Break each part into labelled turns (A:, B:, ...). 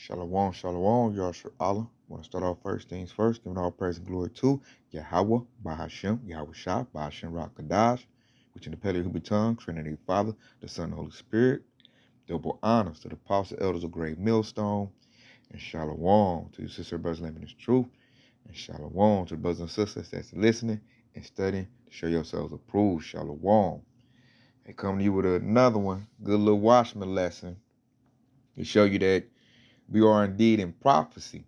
A: Shalom, shalom, Yashar Allah. I want to start off first things first, giving all praise and glory to Yahweh, Bahashem, Yahweh Shah, Bahashem Rakadash, which in the Pele Hubi tongue, Trinity Father, the Son, and the Holy Spirit. Double honors to the apostle elders of Great Millstone, and shalom to your sister, brothers, living in truth, and shalom to the brothers and sisters that's listening and studying to show yourselves approved. Shalom. I come to you with another one, good little Watchman lesson to show you that we are indeed in prophecy.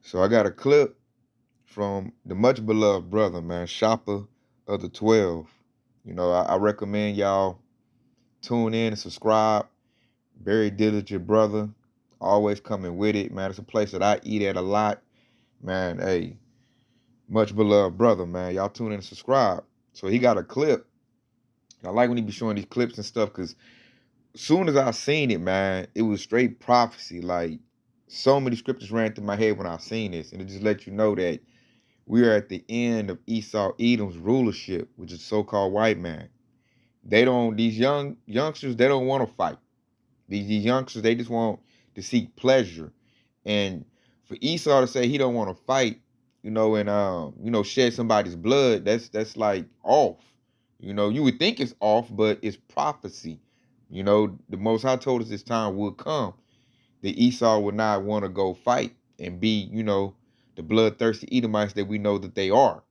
A: So I got a clip from the much beloved brother, man, Shopper of the 12. You know, I recommend y'all tune in and subscribe. Very diligent brother, always coming with it, man. It's a place that I eat at a lot, man. Hey, much beloved brother, man. Y'all tune in and subscribe. So he got a clip. I like when he be showing these clips and stuff, because as soon as I seen it, man, it was straight prophecy. Like, so many scriptures ran through my head when I seen this, and it just let you know that we are at the end of Esau Edom's rulership, which is so-called white man. These youngsters, they don't want to fight. These youngsters, they just want to seek pleasure. And for Esau to say he don't want to fight, and shed somebody's blood, that's like off. You would think it's off, but it's prophecy. The Most High told us this time would come that Esau would not want to go fight and be, the bloodthirsty Edomites that we know that they are.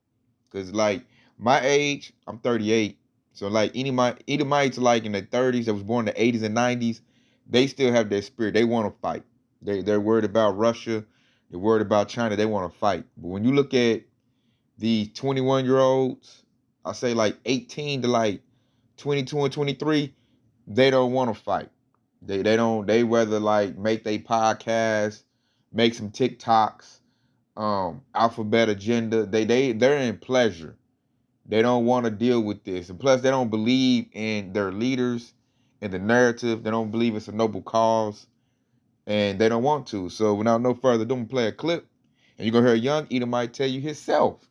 A: Because, like, my age, I'm 38. So, like, Edomites, like, in their 30s that was born in the 80s and 90s, they still have their spirit. They want to fight. They're worried about Russia. They're worried about China. They want to fight. But when you look at the 21-year-olds, I say, like, 18 to, like, 22 and 23, they don't want to fight. They rather, like, make their podcast, make some TikToks, alphabet agenda. They're in pleasure. They don't want to deal with this. And plus, they don't believe in their leaders and the narrative. They don't believe it's a noble cause. And they don't want to. So without no further ado, I'm gonna play a clip. And you're gonna hear a young Edomite tell you himself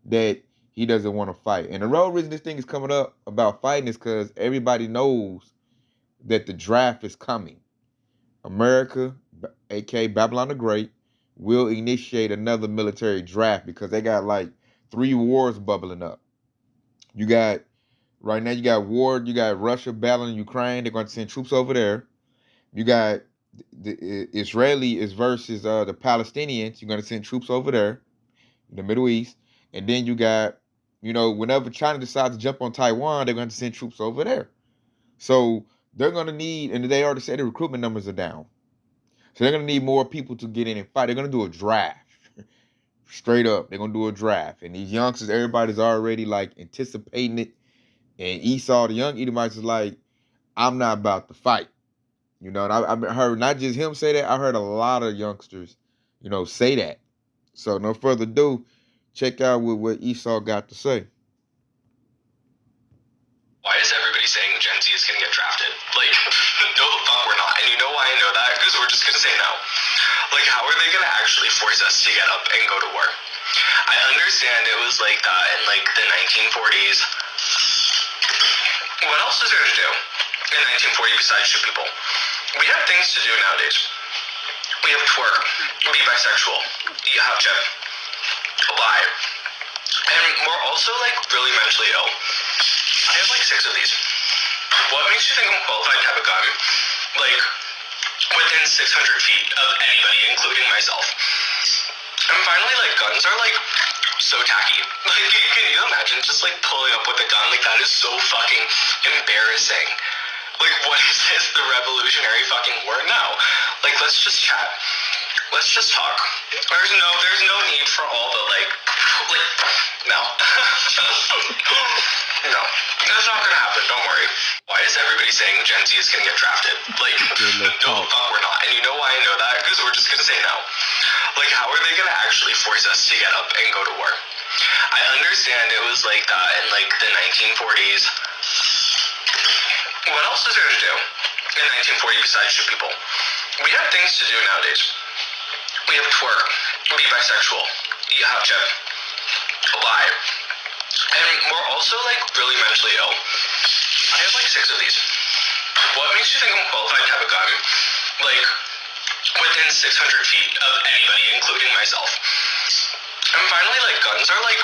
A: that he doesn't want to fight. And the real reason this thing is coming up about fighting is because everybody knows that the draft is coming. America, aka Babylon the Great, will initiate another military draft because they got like 3 wars bubbling up. Right now you got Russia battling Ukraine. They're going to send troops over there. You got the Israeli versus the Palestinians. You're going to send troops over there in the Middle East. And then you got, whenever China decides to jump on Taiwan, they're going to send troops over there. So they're going to need, and they already said the recruitment numbers are down. So they're going to need more people to get in and fight. They're going to do a draft. Straight up, they're going to do a draft. And these youngsters, everybody's already, like, anticipating it. And Esau, the young Edomites, is like, I'm not about to fight. And I heard not just him say that. I heard a lot of youngsters, say that. So no further ado, check out what Esau got to say.
B: Why is everybody saying Gen Z is going to get drafted? Like, no, the fuck we're not. And you know why I know that? Because we're just going to say no. Like, how are they going to actually force us to get up and go to war? I understand it was like that in, like, the 1940s. What else is there to do in 1940 besides shoot people? We have things to do nowadays. We have twerk, be bisexual, eat hot chip, lie. And we're also, like, really mentally ill. I have, like, 6 of these. What makes you think I'm qualified to have a gun, like, within 600 feet of anybody, including myself? And finally, like, guns are, like, so tacky. Like, can you imagine just, like, pulling up with a gun? Like, that is so fucking embarrassing. Like, what is this, the Revolutionary fucking War? No. Like, let's just chat. Let's just talk. There's no need for all the, like, no. No. That's not gonna happen, don't worry. Why is everybody saying Gen Z is gonna get drafted? Like, no, the fuck we're not. And you know why I know that? Because we're just gonna say no. Like, how are they gonna actually force us to get up and go to war? I understand it was like that in, like, the 1940s. What else is there to do in 1940 besides shoot people? We have things to do nowadays. We have twerk, be bisexual, eat hot chip, lie. And we're also, like, really mentally ill. I have, like, 6 of these. What makes you think I'm qualified to have a gun, like, within 600 feet of anybody, including myself. And finally, like, guns are, like,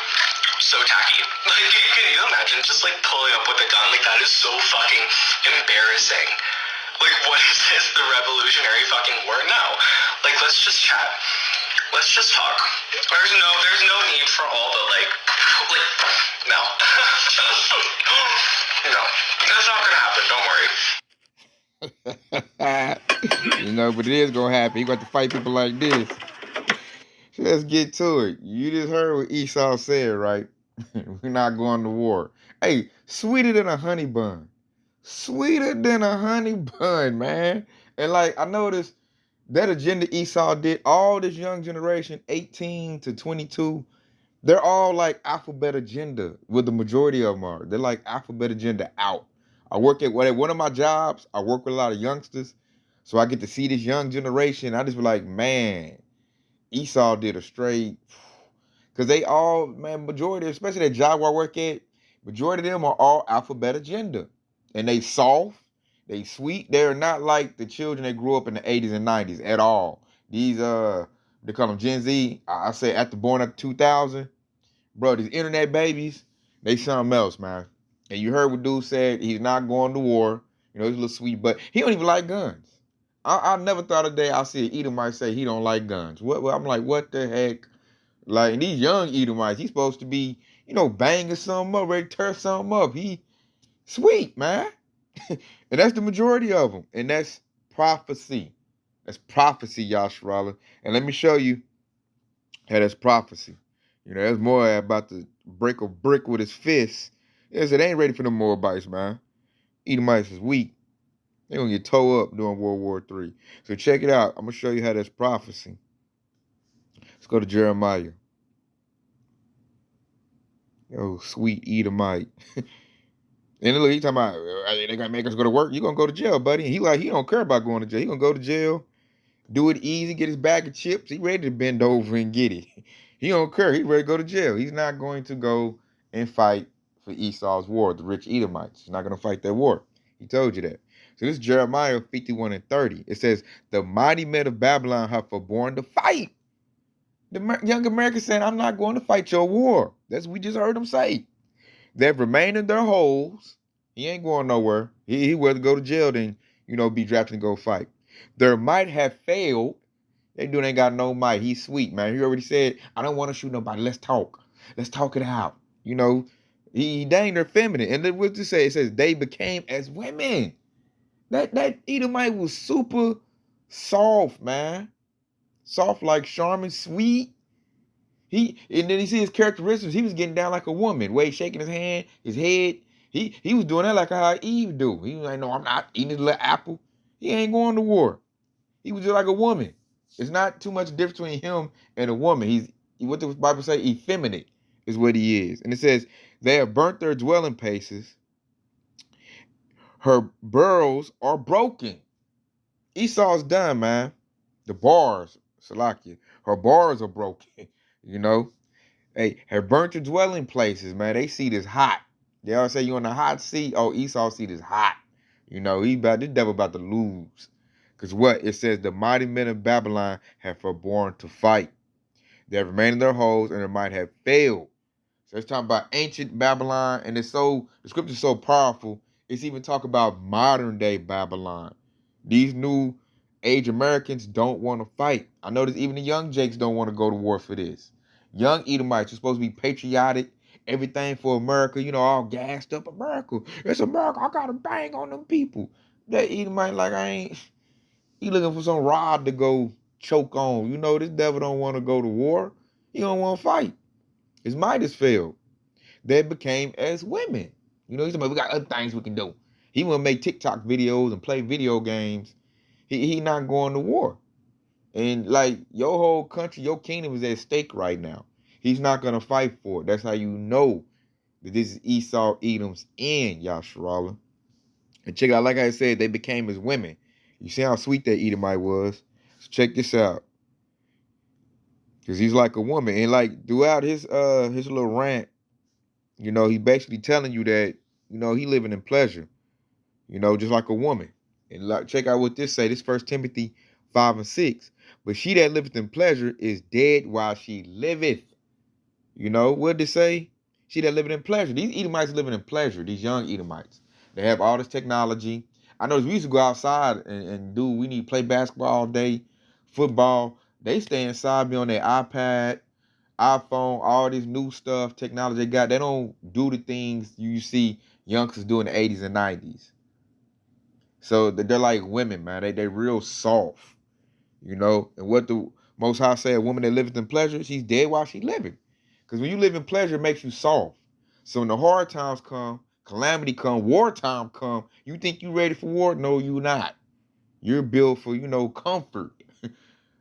B: so tacky. Like, can you imagine just, like, pulling up with a gun? Like, that is so fucking embarrassing. Like, what is this? The Revolutionary fucking War? No. Like, let's just chat. Let's just talk. There's no need for all the, like, no. No. That's not gonna happen, don't worry.
A: You know, but it is gonna happen. You got to fight people like this. So let's get to it. You just heard what Esau said, right? We're not going to war. Hey, sweeter than a honey bun. Sweeter than a honey bun, man. And like, I noticed that agenda Esau did, all this young generation, 18 to 22, they're all like alphabet agenda, with the majority of them are. They're like alphabet agenda out. I work at one of my jobs, I work with a lot of youngsters, so I get to see this young generation. I just be like, man, Esau did a straight, because they all, man, majority, especially that job where I work at, majority of them are all alphabet agenda. And they soft, they sweet. They're not like the children that grew up in the 80s and 90s at all. These, they call them Gen Z, I say born at 2000, bro, these internet babies, they something else, man. And you heard what dude said, he's not going to war. You know, he's a little sweet, but he don't even like guns. I never thought a day I'll see an Edomite say he don't like guns. I'm like, what the heck? Like, and these young Edomites, he's supposed to be, you know, banging something up, ready to tear something up. He sweet, man. And that's the majority of them. And that's prophecy. That's prophecy, Yasharala. And let me show you how that's prophecy. You know, there's more about to break a brick with his fist. Yes, it ain't ready for the Moabites, man. Edomites is weak. They're going to get towed up during World War III. So check it out. I'm going to show you how that's prophecy. Let's go to Jeremiah. Oh, sweet Edomite. And look, he talking about, they going to make us go to work. You're going to go to jail, buddy. And he don't care about going to jail. He going to go to jail, do it easy, get his bag of chips. He ready to bend over and get it. He don't care. He ready to go to jail. He's not going to go and fight for Esau's war, the rich Edomites. He's not going to fight that war. He told you that. So this is Jeremiah 51 and 30. It says, the mighty men of Babylon have forborne to fight. The young Americans saying, I'm not going to fight your war. That's what we just heard them say. They've remained in their holes. He ain't going nowhere. He rather go to jail than, you know, be drafted and go fight. Their might have failed. They dude ain't got no might. He's sweet, man. He already said, I don't want to shoot nobody. Let's talk. Let's talk it out. You know, he dang, they're feminine. And then what to say? It says they became as women. That Edomite was super soft, man. Soft like Charmin, sweet. And then he see his characteristics. He was getting down like a woman. Way shaking his hand, his head. He was doing that like how Eve do. He was like, no, I'm not eating this little apple. He ain't going to war. He was just like a woman. It's not too much difference between him and a woman. What the Bible say, effeminate is what he is. And it says, they have burnt their dwelling places. Her burrows are broken. Esau's done, man. The bars, Salakia. Her bars are broken, you know. Hey, have burnt your dwelling places, man. They seat is hot. They always say you on the hot seat. Oh, Esau's seat is hot. You know, this devil about to lose. Because what? It says, the mighty men of Babylon have forborne to fight. They have remained in their holes and their might have failed. So it's talking about ancient Babylon. And the scripture is so powerful. It's even talking about modern day Babylon. These new age Americans don't want to fight. I notice even the young Jakes don't want to go to war for this. Young Edomites are supposed to be patriotic, everything for America, you know, all gassed up. America, it's America, I gotta bang on them people. That Edomite, like, he looking for some rod to go choke on. You know, this devil don't want to go to war. He don't want to fight. His might has failed. They became as women. You know, he's talking about, we got other things we can do. He want to make TikTok videos and play video games. He not going to war. And like, your whole country, your kingdom is at stake right now. He's not going to fight for it. That's how you know that this is Esau, Edom's end, Yasharala. And check out, like I said, they became as women. You see how sweet that Edomite was? So check this out. Because he's like a woman. And like throughout his little rant, you know, he's basically telling you that, you know, he living in pleasure. You know, just like a woman. And like, check out what this say. This 1 Timothy 5 and 6. But she that liveth in pleasure is dead while she liveth. You know, what did it say? She that liveth in pleasure. These Edomites living in pleasure, these young Edomites. They have all this technology. I know we used to go outside and we need to play basketball all day, football. They stay inside, be on their iPad, iPhone, all this new stuff, technology they got. They don't do the things you see youngsters do in the 80s and 90s. So they're like women, man. They real soft, you know. And what the Most High say, a woman that liveth in pleasure, she's dead while she living. Because when you live in pleasure, it makes you soft. So when the hard times come, calamity come, wartime come, you think you ready for war? No, you not. You're built for, comfort.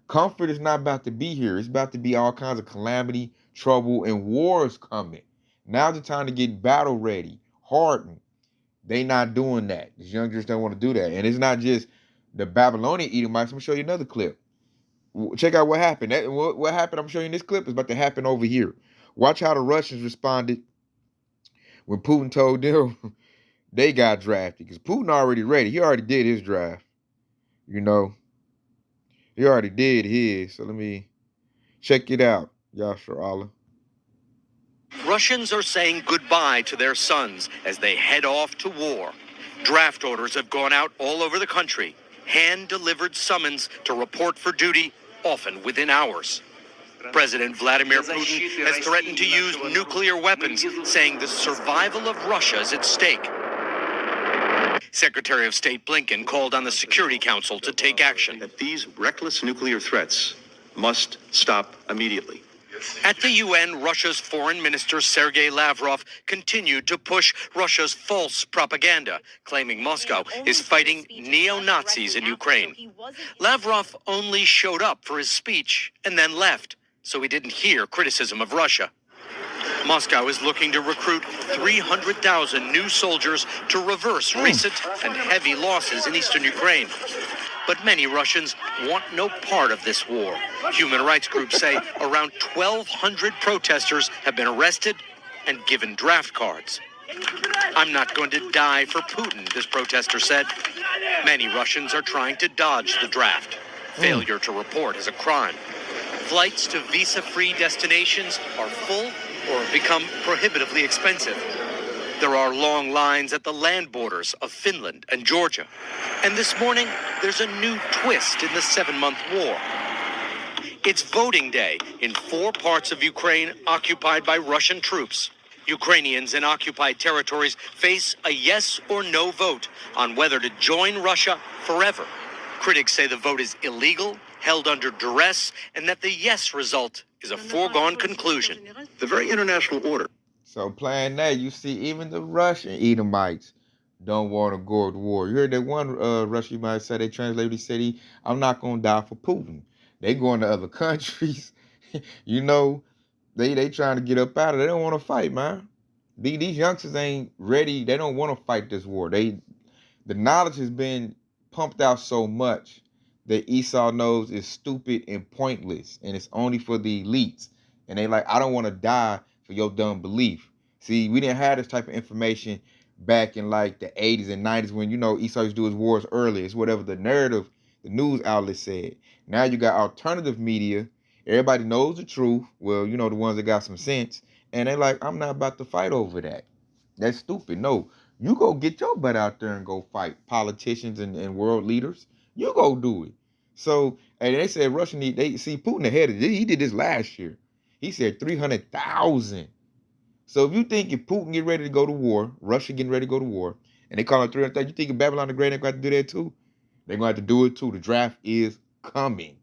A: Comfort is not about to be here. It's about to be all kinds of calamity, trouble, and wars coming. Now's the time to get battle ready, hardened. They not doing that. These youngsters don't want to do that. And it's not just the Babylonian Edomites. I'm going to show you another clip. Check out what happened. What happened, I'm showing you this clip, is about to happen over here. Watch how the Russians responded when Putin told them they got drafted. Because Putin already ready. He already did his draft. You know. He already did his. So let me check it out. Yashar Allah.
C: Russians are saying goodbye to their sons as they head off to war. Draft orders have gone out all over the country. Hand-delivered summons to report for duty, often within hours. President Vladimir Putin has threatened to use nuclear weapons, saying the survival of Russia is at stake. Secretary of State Blinken called on the Security Council to take action.
D: That these reckless nuclear threats must stop immediately.
C: At the UN, Russia's Foreign Minister Sergei Lavrov continued to push Russia's false propaganda, claiming Moscow is fighting neo-Nazis in Ukraine. Lavrov only showed up for his speech and then left, so he didn't hear criticism of Russia. Moscow is looking to recruit 300,000 new soldiers to reverse recent and heavy losses in eastern Ukraine. But many Russians want no part of this war. Human rights groups say around 1,200 protesters have been arrested and given draft cards. I'm not going to die for Putin, this protester said. Many Russians are trying to dodge the draft. Failure to report is a crime. Flights to visa-free destinations are full or have become prohibitively expensive. There are long lines at the land borders of Finland and Georgia. And this morning, there's a new twist in the 7-month war. It's voting day in 4 parts of Ukraine occupied by Russian troops. Ukrainians in occupied territories face a yes or no vote on whether to join Russia forever. Critics say the vote is illegal, held under duress, and that the yes result is a foregone conclusion.
D: The very international order.
A: So playing that, you see even the Russian Edomites don't want to go to war. You heard that one Russian Edomite say, they translated, he said, I'm not going to die for Putin. They going to other countries. You know, they trying to get up out of it. They don't want to fight, man. These youngsters ain't ready. They don't want to fight this war. The knowledge has been pumped out so much that Esau knows is stupid and pointless, and it's only for the elites. And they like, I don't want to die for your dumb belief. See, we didn't have this type of information back in like the 80s and 90s when, Esau used to do his wars early. It's whatever the narrative, the news outlet said. Now you got alternative media. Everybody knows the truth. Well, the ones that got some sense. And they're like, I'm not about to fight over that. That's stupid. No, you go get your butt out there and go fight politicians and world leaders. You go do it. So, and they said Russia they see Putin ahead of it. He did this last year. He said 300,000. So if you think if Putin get ready to go to war, Russia getting ready to go to war, and they call it 300,000, you think if Babylon the Great ain't going to do that too? They're going to have to do it too. The draft is coming,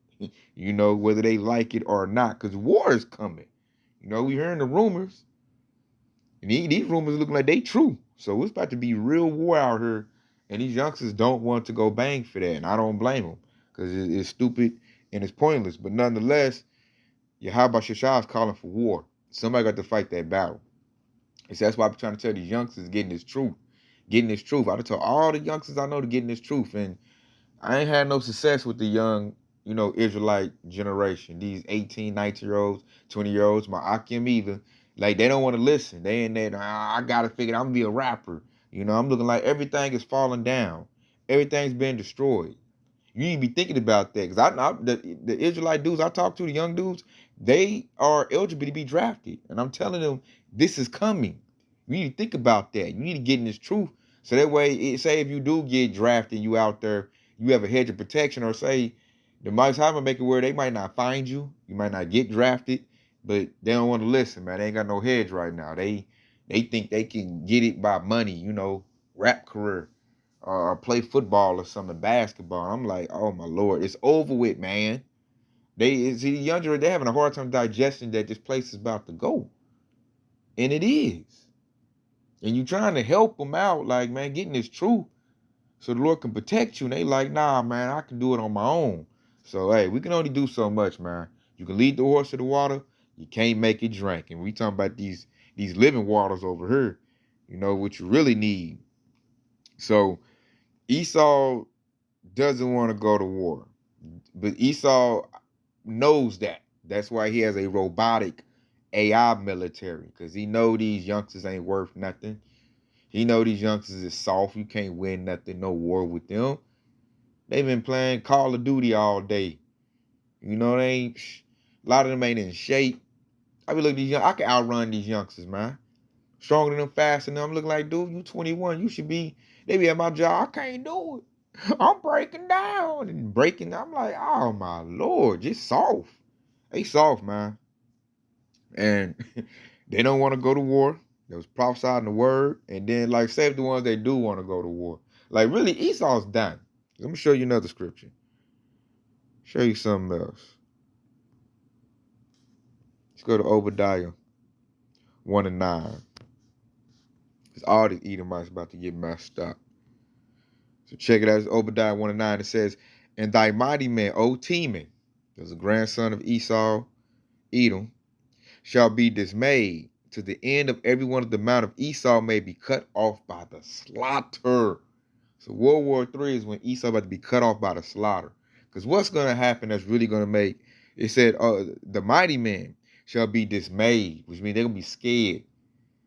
A: whether they like it or not, because war is coming. We hearing the rumors, and these rumors looking like they true. So it's about to be real war out here, and these youngsters don't want to go bang for that, and I don't blame them, because it's stupid and it's pointless. But nonetheless, Yahweh Shashah is calling for war. Somebody got to fight that battle. And so that's why I'm trying to tell these youngsters getting this truth. I done told all the youngsters I know to get this truth. And I ain't had no success with the young, Israelite generation. These 18, 19-year-olds, 20-year-olds, my Akim either. Like, they don't want to listen. They in there, I got to figure I'm going to be a rapper. I'm looking like everything is falling down. Everything's been destroyed. You need to be thinking about that. Because the Israelite dudes I talk to, the young dudes, they are eligible to be drafted. And I'm telling them, this is coming. You need to think about that. You need to get in this truth. So that way, say if you do get drafted, you out there, you have a hedge of protection, or say the Most High will make it where they might not find you. You might not get drafted, but they don't want to listen, man. They ain't got no hedge right now. They think they can get it by money, you know, rap career, or play football or something, basketball. I'm like, oh my Lord, it's over with, man. They see the younger, they're having a hard time digesting that this place is about to go. And it is. And you trying to help them out, like, man, getting this truth so the Lord can protect you. And they like, nah, man, I can do it on my own. So, hey, we can only do so much, man. You can lead the horse to the water. You can't make it drink. And we talking about these living waters over here, you know, what you really need. So Esau doesn't want to go to war. But Esau knows that. That's why he has a robotic AI military, because he know these youngsters ain't worth nothing. He know these youngsters is soft. You can't win nothing, no war with them. They've been playing Call of Duty all day. You know, a lot of them ain't in shape. I be looking at these young, I can outrun these youngsters, man. Stronger than them, faster than them. I'm looking like, dude, you 21. You should be, they be at my job. I can't do it. I'm breaking down and breaking. I'm like, oh my Lord, just soft. They soft, man. And they don't want to go to war. That was prophesied in the word. And then, like, save the ones that do want to go to war. Like, really, Esau's done. Let me show you another scripture. Show you something else. Let's go to Obadiah 1:9. Because all the Edomites about to get messed up. So check it out. It's Obadiah 1:9. It says, and thy mighty man, O Teman, there's a grandson of Esau, Edom, shall be dismayed, to the end of every one of the mount of Esau may be cut off by the slaughter. So World War III is when Esau about to be cut off by the slaughter. Because what's going to happen that's really going to make, it said, the mighty man shall be dismayed, which means they're going to be scared.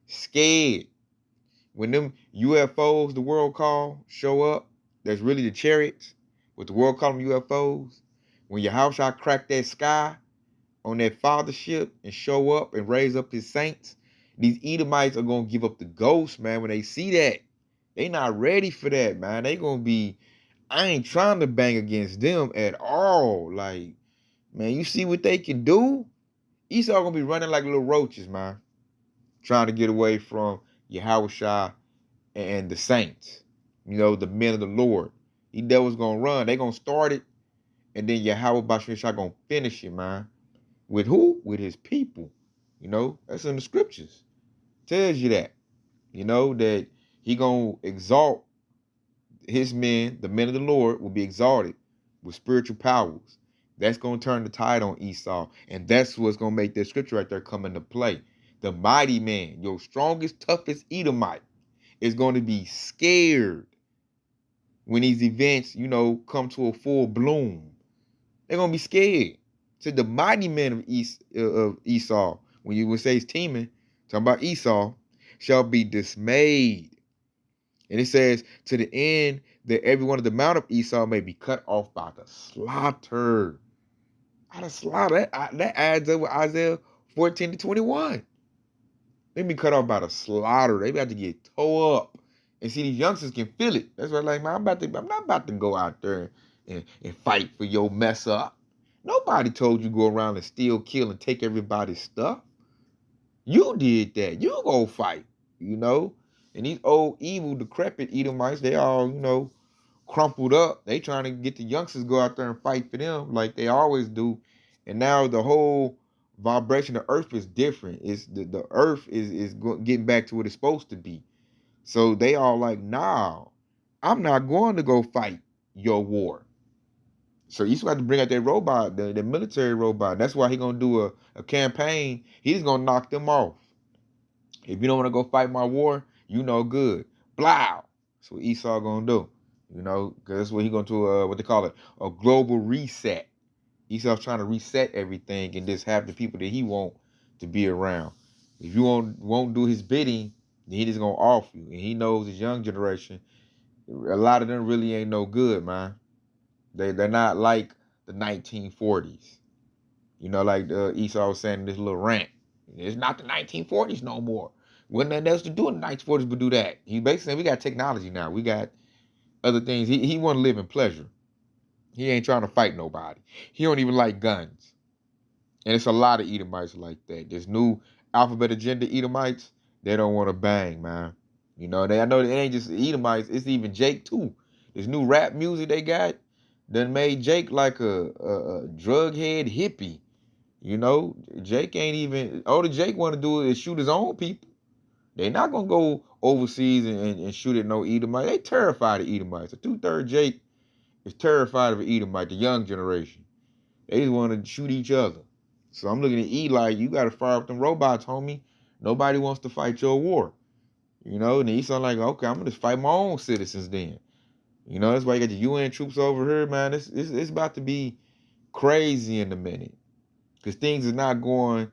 A: Scared. When them UFOs, the world call, show up, that's really the chariots, what the world call them UFOs. When Yahushua crack that sky on that fathership and show up and raise up his saints, these Edomites are going to give up the ghost, man, when they see that. They not ready for that, man. They going to be, I ain't trying to bang against them at all. Like, man, you see what they can do? Esau going to be running like little roaches, man, trying to get away from Yahushua and the saints, you know, the men of the Lord. These devils going to run. They going to start it, and then Yahweh Bashar going to finish it, man. With who? With his people. You know, that's in the scriptures. Tells you that. You know, that he going to exalt his men, the men of the Lord, will be exalted with spiritual powers. That's going to turn the tide on Esau. And that's what's going to make that scripture right there come into play. The mighty man, your strongest, toughest Edomite, is going to be scared when these events, you know, come to a full bloom. They're going to be scared. So the mighty man of Esau, when you would say it's Teman, talking about Esau, shall be dismayed. And it says, to the end that every one of the mount of Esau may be cut off by the slaughter. By the slaughter. That adds up with Isaiah 14-21. They be cut off by the slaughter. They about to get tore up. And see, these youngsters can feel it. That's why, like, man, I'm not about to go out there and fight for your mess up. Nobody told you go around and steal, kill, and take everybody's stuff. You did that. You go fight, you know. And these old, evil, decrepit Edomites, they all, you know, crumpled up. They trying to get the youngsters to go out there and fight for them like they always do. And now the whole vibration of earth is different. It's the earth is getting back to what it's supposed to be. So they all like, nah, I'm not going to go fight your war. So Esau got to bring out that robot, the military robot. That's why he's going to do a campaign. He's going to knock them off. If you don't want to go fight my war, you know good. Blow. That's what Esau going to do. You know, because that's what he's going to, what they call it, a global reset. Esau's trying to reset everything and just have the people that he want to be around. If you won't do his bidding, then he just going to off you. And he knows his young generation, a lot of them really ain't no good, man. They're not like the 1940s. You know, like Esau was saying in this little rant. It's not the 1940s no more. Wasn't nothing else to do in the 1940s but do that. He basically said, we got technology now. We got other things. He want to live in pleasure. He ain't trying to fight nobody. He don't even like guns. And it's a lot of Edomites like that. This new alphabet agenda Edomites, they don't want to bang, man. You know, I know it ain't just Edomites. It's even Jake, too. This new rap music they got done made Jake like a drug head hippie. You know, Jake ain't even, all the Jake want to do is shoot his own people. They not going to go overseas and shoot at no Edomite. They terrified of Edomites. The 2/3 Jake is terrified of an Edomite, the young generation. They just want to shoot each other. So I'm looking at Eli, you got to fire up them robots, homie. Nobody wants to fight your war. You know, and Esau like, okay, I'm going to fight my own citizens then. You know, that's why you got the UN troops over here, man. It's about to be crazy in a minute. Because things is not going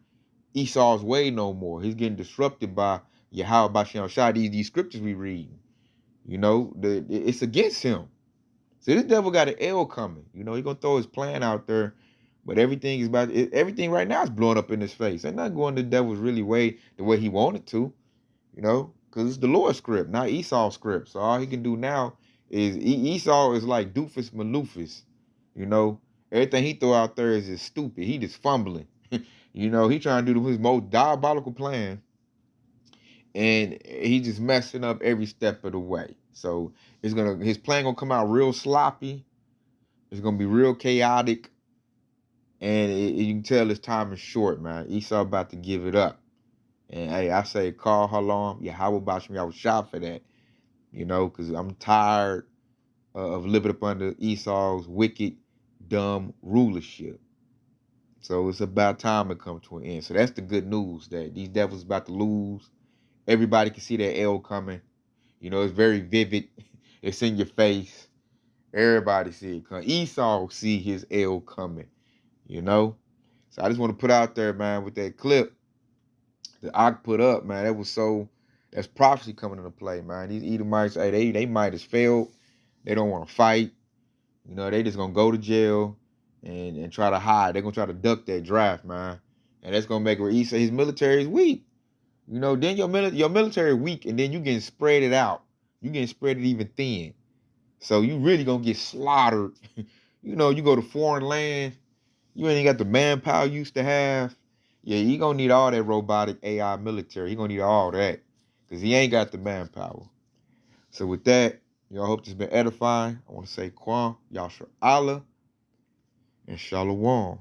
A: Esau's way no more. He's getting disrupted by Yahweh Bashem Shah, these scriptures we read. You know, it's against him. So this devil got an L coming. You know, he's going to throw his plan out there. But everything right now is blowing up in his face. Ain't not going the devil's really way the way he wanted to. You know, because it's the Lord's script, not Esau's script. So all he can do now is, Esau is like Doofus Maloofus. You know, everything he throw out there is just stupid. He just fumbling. You know, he trying to do his most diabolical plan. And he just messing up every step of the way. So his plan gonna come out real sloppy. It's gonna be real chaotic. And you can tell his time is short, man. Esau about to give it up. And hey, I say call Halam, Yahweh Bashem Yahweh shot for that. You know, because I'm tired of living up under Esau's wicked, dumb rulership. So it's about time to come to an end. So that's the good news, that these devils about to lose. Everybody can see that L coming. You know, it's very vivid. It's in your face. Everybody see it coming. Esau see his L coming. You know? So I just want to put out there, man, with that clip that I put up, man, that's prophecy coming into play, man. These Edomites, hey, they might as failed. They don't want to fight. You know, they just going to go to jail and try to hide. They're going to try to duck that draft, man. And that's going to make where his military is weak. You know, then your military weak, and then you getting spread it out. You getting spread it even thin. So you really going to get slaughtered. You know, you go to foreign land, you ain't got the manpower you used to have. Yeah, you going to need all that robotic AI military. You going to need all that because he ain't got the manpower. So with that, y'all hope this has been edifying. I want to say Kwam, Yashar Allah, and Shalom.